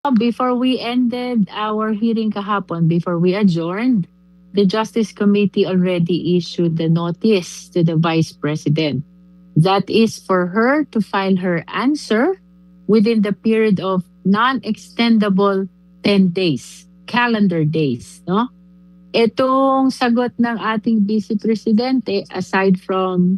Before we ended our hearing kahapon, before we adjourned, the Justice Committee already issued the notice to the Vice President. That is for her to file her answer within the period of non-extendable 10 days, calendar days. No? Itong sagot ng ating Vice Presidente, aside from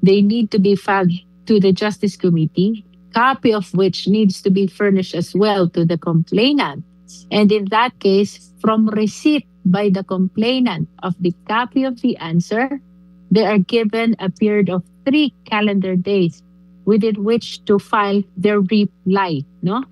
they need to be filed to the Justice Committee, copy of which needs to be furnished as well to the complainant. And in that case, from receipt by the complainant of the copy of the answer, they are given a period of 3 calendar days within which to file their reply. No?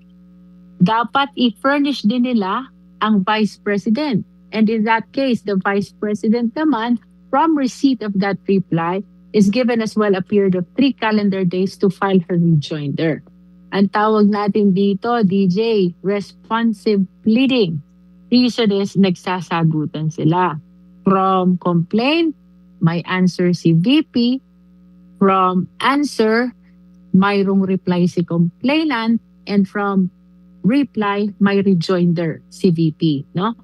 Dapat i-furnish din nila ang Vice President. And in that case, the Vice President naman, from receipt of that reply, is given as well a period of 3 calendar days to file her rejoinder. Ang tawag natin dito, DJ, responsive pleading. Reason is nagsasagutan sila. From complaint, may answer si VP. From answer, mayroong reply si complainant. And from reply, may rejoinder si VP. No?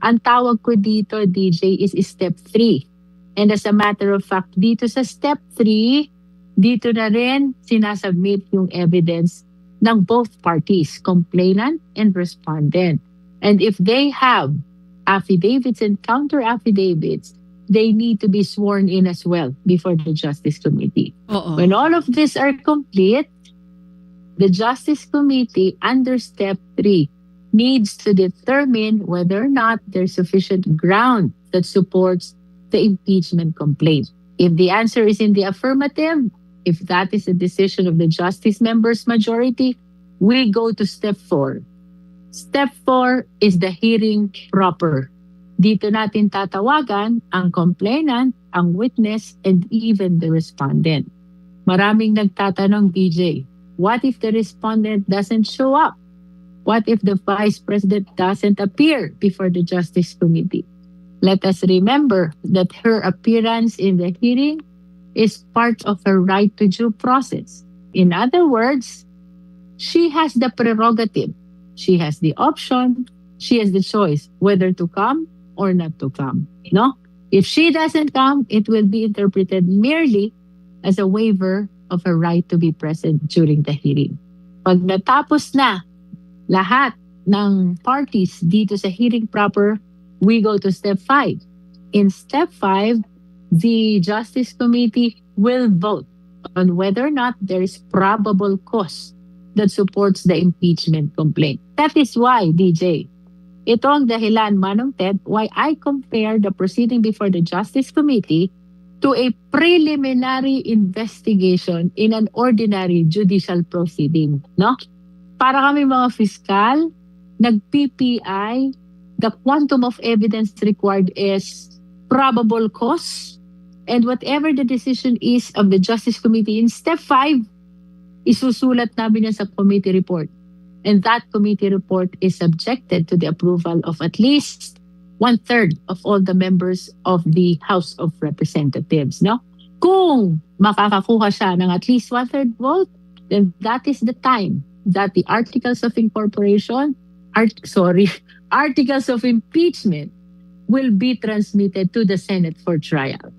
Ang tawag ko dito, DJ, is step 3. And as a matter of fact, dito sa step 3, dito na rin sinasubmit yung evidence ng both parties, complainant and respondent. And if they have affidavits and counter-affidavits, they need to be sworn in as well before the Justice Committee. When all of these are complete, the Justice Committee under step 3 needs to determine whether or not there's sufficient ground that supports the impeachment complaint. If the answer is in the affirmative, if that is a decision of the Justice members' majority, we go to step 4. Step 4 is the hearing proper. Dito natin tatawagan ang complainant, ang witness, and even the respondent. Maraming nagtatanong, DJ, what if the respondent doesn't show up? What if the Vice President doesn't appear before the Justice Committee? Let us remember that her appearance in the hearing is part of her right to due process. In other words, she has the prerogative. She has the option. She has the choice whether to come or not to come. No? If she doesn't come, it will be interpreted merely as a waiver of her right to be present during the hearing. Pag natapos na lahat ng parties dito sa hearing proper, we go to step 5. In step 5, the Justice Committee will vote on whether or not there is probable cause that supports the impeachment complaint. That is why, DJ, ito ang dahilan, Manong Ted, why I compare the proceeding before the Justice Committee to a preliminary investigation in an ordinary judicial proceeding. No? Para kami mga fiskal, nag-PPI, the quantum of evidence required is probable cause, and whatever the decision is of the Justice Committee in step 5, isusulat namin yan sa committee report. And that committee report is subjected to the approval of at least 1/3 of all the members of the House of Representatives. No? Kung makakakuha siya ng at least 1/3 vote, then that is the time that the Articles of Incorporation, Articles of Impeachment will be transmitted to the Senate for trial.